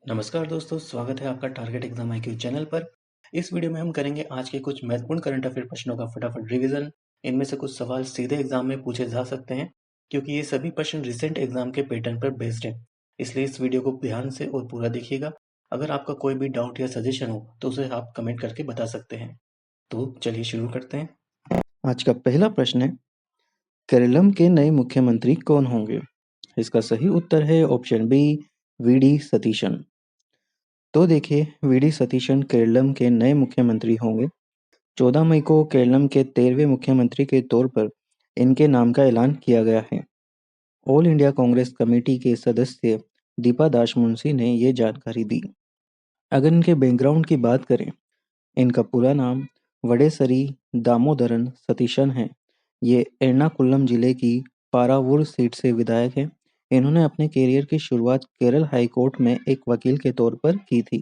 नमस्कार दोस्तों, स्वागत है आपका टारगेट एग्जाम IQ चैनल पर। इस वीडियो में हम करेंगे आज के कुछ महत्वपूर्ण करंट अफेयर प्रश्नों का फटाफट रिवीजन। इनमें से कुछ सवाल सीधे एग्जाम में पूछे जा सकते हैं क्योंकि ये सभी प्रश्न रिसेंट एग्जाम के पैटर्न पर बेस्ड हैं। इसलिए इस वीडियो को ध्यान से और पूरा देखिएगा। अगर आपका कोई भी डाउट या सजेशन हो तो उसे आप कमेंट करके बता सकते हैं। तो चलिए शुरू करते हैं। आज का पहला प्रश्न है, केरलम के नए मुख्यमंत्री कौन होंगे? इसका सही उत्तर है ऑप्शन बी, वीडी सतीशन। तो देखिए, वीडी सतीशन केरलम के नए मुख्यमंत्री होंगे। 14 मई को केरलम के 13वें मुख्यमंत्री के तौर पर इनके नाम का ऐलान किया गया है। ऑल इंडिया कांग्रेस कमेटी के सदस्य दीपा दासमुंशी ने ये जानकारी दी। अगर इनके बैकग्राउंड की बात करें, इनका पूरा नाम वडेसरी दामोदरन सतीशन है। ये एर्नाकुलम जिले की पारावूर सीट से विधायक हैं। इन्होंने अपने करियर की शुरुआत केरल हाई कोर्ट में एक वकील के तौर पर की थी।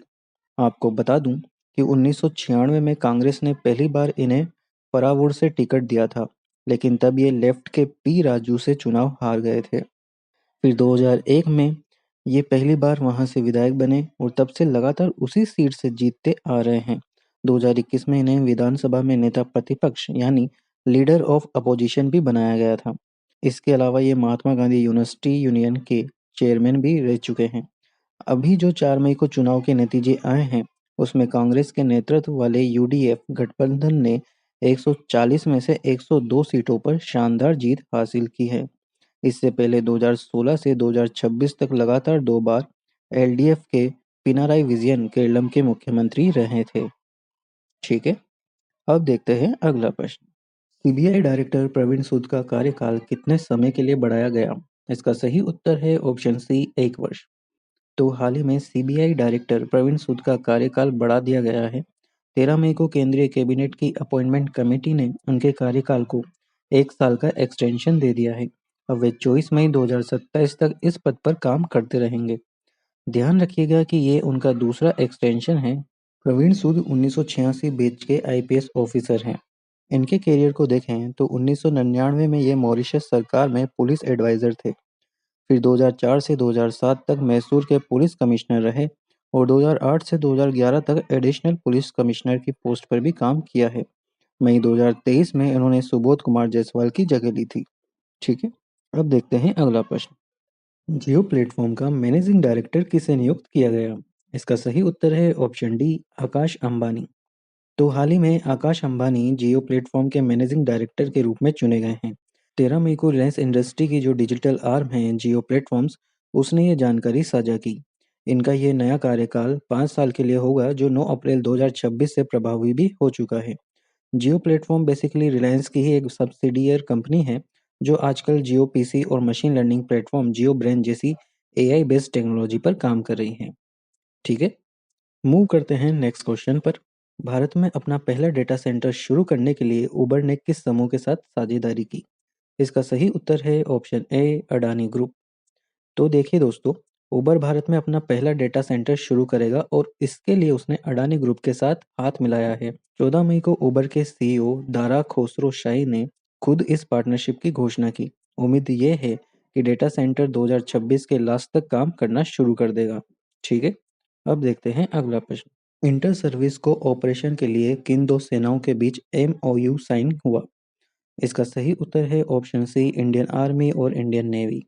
आपको बता दूं कि 1996 में कांग्रेस ने पहली बार इन्हें परावूर से टिकट दिया था, लेकिन तब ये लेफ्ट के पी राजू से चुनाव हार गए थे। फिर 2001 में ये पहली बार वहां से विधायक बने और तब से लगातार उसी सीट से जीतते आ रहे हैं। 2021 में इन्हें विधानसभा में नेता प्रतिपक्ष यानी लीडर ऑफ अपोजिशन भी बनाया गया था। इसके अलावा ये महात्मा गांधी यूनिवर्सिटी यूनियन के चेयरमैन भी रह चुके हैं। अभी जो 4 मई को चुनाव के नतीजे आए हैं, उसमें कांग्रेस के नेतृत्व वाले यूडीएफ गठबंधन ने 140 में से 102 सीटों पर शानदार जीत हासिल की है। इससे पहले 2016 से 2026 तक लगातार 2 बार एलडीएफ के पिनाराई विजयन केरलम के मुख्यमंत्री रहे थे। ठीक है, अब देखते हैं अगला प्रश्न। सीबीआई डायरेक्टर प्रवीण सूद का कार्यकाल कितने समय के लिए बढ़ाया गया? इसका सही उत्तर है ऑप्शन सी, 1 वर्ष। तो हाल ही में सीबीआई डायरेक्टर प्रवीण सूद का कार्यकाल बढ़ा दिया गया है। 13 मई को केंद्रीय कैबिनेट की अपॉइंटमेंट कमेटी ने उनके कार्यकाल को 1 साल का एक्सटेंशन दे दिया है। अब वे 24 मई 2027 तक इस पद पर काम करते रहेंगे। ध्यान रखिएगा कि ये उनका दूसरा एक्सटेंशन है। प्रवीण सूद 1986 बैच के आईपीएस ऑफिसर हैं। इनके करियर को देखें तो 1999 में ये मॉरिशस सरकार में पुलिस एडवाइजर थे। फिर 2004 से 2007 तक मैसूर के पुलिस कमिश्नर रहे और 2008 से 2011 तक एडिशनल पुलिस कमिश्नर की पोस्ट पर भी काम किया है। मई 2023 में इन्होंने सुबोध कुमार जायसवाल की जगह ली थी। ठीक है, अब देखते हैं अगला प्रश्न। जियो प्लेटफॉर्म का मैनेजिंग डायरेक्टर किसे नियुक्त किया गया? इसका सही उत्तर है ऑप्शन डी, आकाश अंबानी। तो हाल ही में आकाश अंबानी जियो प्लेटफॉर्म के मैनेजिंग डायरेक्टर के रूप में चुने गए हैं। 13 मई को रिलायंस इंडस्ट्री की जो डिजिटल आर्म है जियो प्लेटफॉर्म्स, उसने ये जानकारी साझा की। इनका ये नया कार्यकाल 5 साल के लिए होगा, जो 9 अप्रैल 2026 से प्रभावी भी हो चुका है। जियो प्लेटफॉर्म बेसिकली रिलायंस की ही एक सब्सिडियर कंपनी है, जो आजकल जियो पीसी और मशीन लर्निंग प्लेटफॉर्म जियो ब्रेन जैसी एआई बेस्ड टेक्नोलॉजी पर काम कर रही है। ठीक है, मूव करते हैं नेक्स्ट क्वेश्चन पर। भारत में अपना पहला डेटा सेंटर शुरू करने के लिए उबर ने किस समूह के साथ साझेदारी की? इसका सही उत्तर है ऑप्शन ए, अडानी ग्रुप। तो देखिए दोस्तों, उबर भारत में अपना पहला डेटा सेंटर शुरू करेगा और इसके लिए उसने अडानी ग्रुप के साथ हाथ मिलाया है। 14 मई को उबर के सीईओ दारा खोसरो शाही ने खुद इस पार्टनरशिप की घोषणा की। उम्मीद ये है कि डेटा सेंटर 2026 के लास्ट तक काम करना शुरू कर देगा। ठीक है, अब देखते हैं अगला प्रश्न। इंटर सर्विस को ऑपरेशन के लिए किन दो सेनाओं के बीच एमओयू साइन हुआ? इसका सही उत्तर है ऑप्शन सी, इंडियन आर्मी और इंडियन नेवी।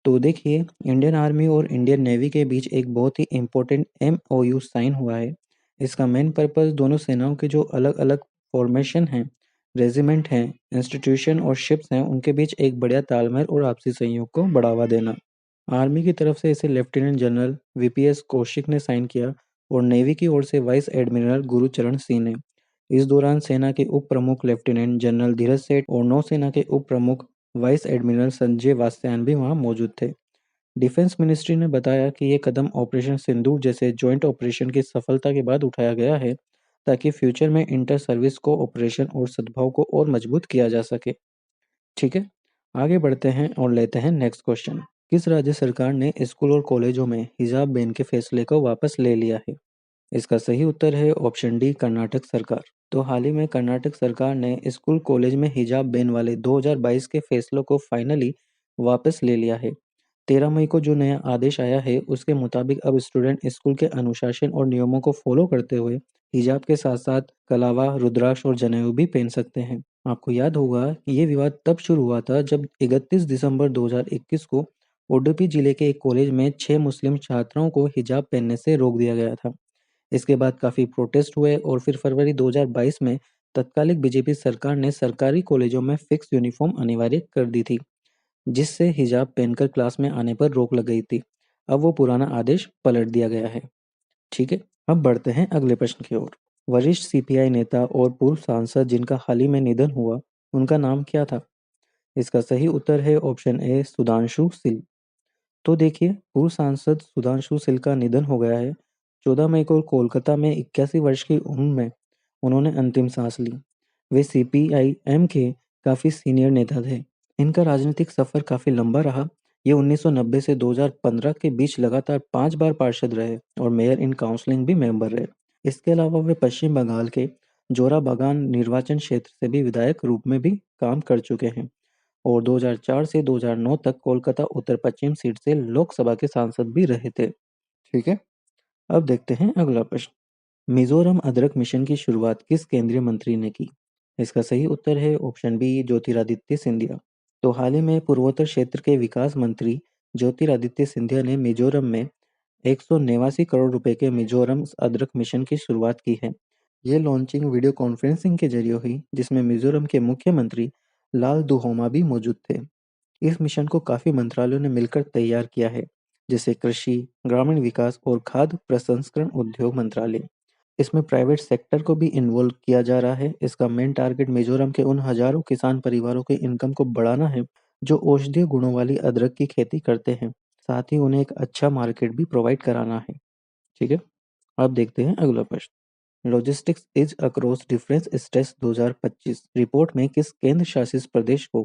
तो देखिए, इंडियन आर्मी और इंडियन नेवी के बीच एक बहुत ही इम्पोर्टेंट एमओयू साइन हुआ है। इसका मेन पर्पस दोनों सेनाओं के जो अलग अलग फॉर्मेशन हैं, रेजिमेंट हैं, इंस्टीट्यूशन और शिप्स हैं, उनके बीच एक बढ़िया तालमेल और आपसी सहयोग को बढ़ावा देना। आर्मी की तरफ से इसे लेफ्टिनेंट जनरल वीपीएस कौशिक ने साइन किया और नेवी की ओर से वाइस एडमिरल गुरुचरण सिंह ने। इस दौरान सेना के उप प्रमुख लेफ्टिनेंट जनरल धीरज सेठ और नौसेना के उप प्रमुख वाइस एडमिरल संजय वात्स्यायन भी वहां मौजूद थे। डिफेंस मिनिस्ट्री ने बताया कि ये कदम ऑपरेशन सिंदूर जैसे जॉइंट ऑपरेशन की सफलता के बाद उठाया गया है, ताकि फ्यूचर में इंटर सर्विस को ऑपरेशन और सद्भाव को और मजबूत किया जा सके। ठीक है, आगे बढ़ते हैं और लेते हैं नेक्स्ट क्वेश्चन। किस राज्य सरकार ने स्कूल और कॉलेजों में हिजाब बैन के फैसले को वापस ले लिया है? इसका सही उत्तर है ऑप्शन डी, कर्नाटक सरकार। तो हाल ही में कर्नाटक सरकार ने स्कूल कॉलेज में हिजाब बैन वाले 2022 के फैसलों को फाइनली वापस ले लिया है। 13 मई को जो नया आदेश आया है उसके मुताबिक अब स्टूडेंट स्कूल के अनुशासन और नियमों को फॉलो करते हुए हिजाब के साथ साथ कलावा, रुद्राक्ष और जनेऊ भी पहन सकते हैं। आपको याद होगा ये विवाद तब शुरू हुआ था जब 31 दिसंबर 2021 को उडुपी जिले के एक कॉलेज में 6 मुस्लिम छात्रों को हिजाब पहनने से रोक दिया गया था। इसके बाद काफ़ी प्रोटेस्ट हुए और फिर फरवरी 2022 में तत्कालिक बीजेपी सरकार ने सरकारी कॉलेजों में फिक्स यूनिफॉर्म अनिवार्य कर दी थी, जिससे हिजाब पहनकर क्लास में आने पर रोक लग गई थी। अब वो पुराना आदेश पलट दिया गया है। ठीक है, अब बढ़ते हैं अगले प्रश्न की ओर। वरिष्ठ सीपीआई नेता और पूर्व सांसद जिनका हाल ही में निधन हुआ, उनका नाम क्या था? इसका सही उत्तर है ऑप्शन ए सुधांशु सिल। तो देखिए, पूर्व सांसद सुधांशु सिल का निधन हो गया है। 14 मई को कोलकाता में 81 वर्ष की उम्र में उन्होंने अंतिम सांस ली। वे सीपीआई-एम के काफ़ी सीनियर नेता थे। इनका राजनीतिक सफ़र काफ़ी लंबा रहा। ये 1990 से 2015 के बीच लगातार 5 बार पार्षद रहे और मेयर इन काउंसिलिंग भी मेंबर रहे। इसके अलावा वे पश्चिम बंगाल के जोराबागान निर्वाचन क्षेत्र से भी विधायक रूप में भी काम कर चुके हैं और 2004 से 2009 तक कोलकाता उत्तर पश्चिम सीट से लोकसभा के सांसद भी रहे थे। ठीक है, अब देखते हैं अगला प्रश्न। मिजोरम अदरक मिशन की शुरुआत किस केंद्रीय मंत्री ने की? इसका सही उत्तर है ऑप्शन बी ज्योतिरादित्य सिंधिया। तो हाल ही में पूर्वोत्तर क्षेत्र के विकास मंत्री ज्योतिरादित्य सिंधिया ने मिजोरम में 189 करोड़ रुपए के मिजोरम अदरक मिशन की शुरुआत की है। ये लॉन्चिंग वीडियो कॉन्फ्रेंसिंग के जरिए हुई, जिसमें मिजोरम के मुख्यमंत्री लाल दुहोमा भी मौजूद थे। इस मिशन को काफ़ी मंत्रालयों ने मिलकर तैयार किया है, जैसे कृषि, ग्रामीण विकास और खाद्य प्रसंस्करण उद्योग मंत्रालय। इसमें प्राइवेट सेक्टर को भी इन्वॉल्व किया जा रहा है। इसका मेन टारगेट मिजोरम के उन हजारों किसान परिवारों के इनकम को बढ़ाना है जो औषधीय गुणों वाली अदरक की खेती करते हैं। साथ ही उन्हें एक अच्छा मार्केट भी प्रोवाइड कराना है। ठीक है, अब देखते हैं अगला प्रश्न। Logistics is across difference states 2025 report में किस केंद्र शासित प्रदेश को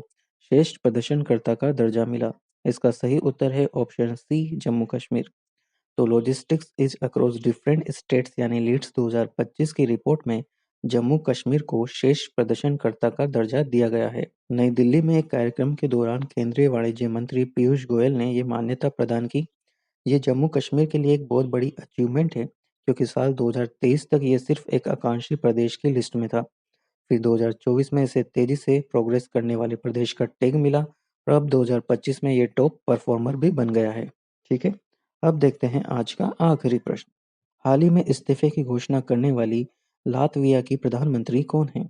श्रेष्ठ प्रदर्शनकर्ता का दर्जा मिला? इसका सही उत्तर है ऑप्शन सी जम्मू कश्मीर। तो logistics is across different states यानी लीड्स 2025 की रिपोर्ट में जम्मू कश्मीर को श्रेष्ठ प्रदर्शनकर्ता का दर्जा दिया गया है। नई दिल्ली में एक कार्यक्रम के दौरान केंद्रीय वाणिज्य मंत्री पीयूष गोयल ने ये मान्यता प्रदान की। ये जम्मू कश्मीर के लिए एक बहुत बड़ी अचीवमेंट है, क्योंकि साल 2023 तक ये सिर्फ एक आकांक्षी प्रदेश की लिस्ट में था। फिर 2024 में इसे तेजी से प्रोग्रेस करने वाले प्रदेश का टैग मिला और अब 2025 में ये टॉप परफॉर्मर भी बन गया है। ठीक है, अब देखते हैं आज का आखिरी प्रश्न। हाल ही में इस्तीफे की घोषणा करने वाली लातविया की प्रधानमंत्री कौन है?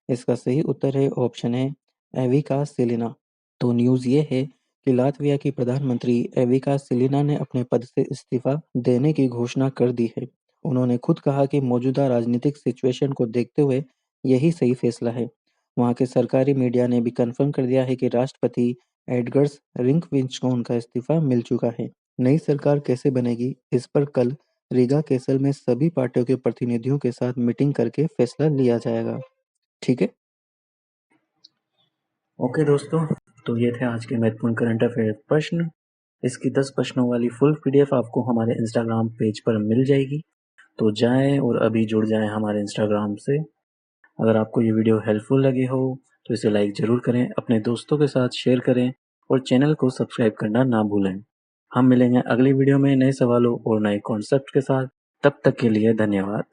इसका सही उत्तर है ऑप्शन है एविका सिलिना। तो न्यूज़ ये है कि लातविया की प्रधानमंत्री एविका सिलिना ने अपने पद से इस्तीफा देने की घोषणा कर दी है। उन्होंने खुद कहा कि मौजूदा राजनीतिक सिचुएशन को देखते हुए यही सही फैसला है। वहाँ के सरकारी मीडिया ने भी कंफर्म कर दिया है कि राष्ट्रपति एडगर्स रिंकविच को उनका इस्तीफा मिल चुका है। नई सरकार कैसे बनेगी, इस पर कल रीगा कैसल में सभी पार्टियों के प्रतिनिधियों के साथ मीटिंग करके फैसला लिया जाएगा। ठीक है, ओके दोस्तों, तो ये थे आज के महत्वपूर्ण करंट अफेयर प्रश्न। इसकी 10 प्रश्नों वाली फुल पीडीएफ आपको हमारे इंस्टाग्राम पेज पर मिल जाएगी, तो जाएं और अभी जुड़ जाएं हमारे इंस्टाग्राम से। अगर आपको ये वीडियो हेल्पफुल लगी हो तो इसे लाइक ज़रूर करें, अपने दोस्तों के साथ शेयर करें और चैनल को सब्सक्राइब करना ना भूलें। हम मिलेंगे अगली वीडियो में नए सवालों और नए कॉन्सेप्ट के साथ। तब तक के लिए धन्यवाद।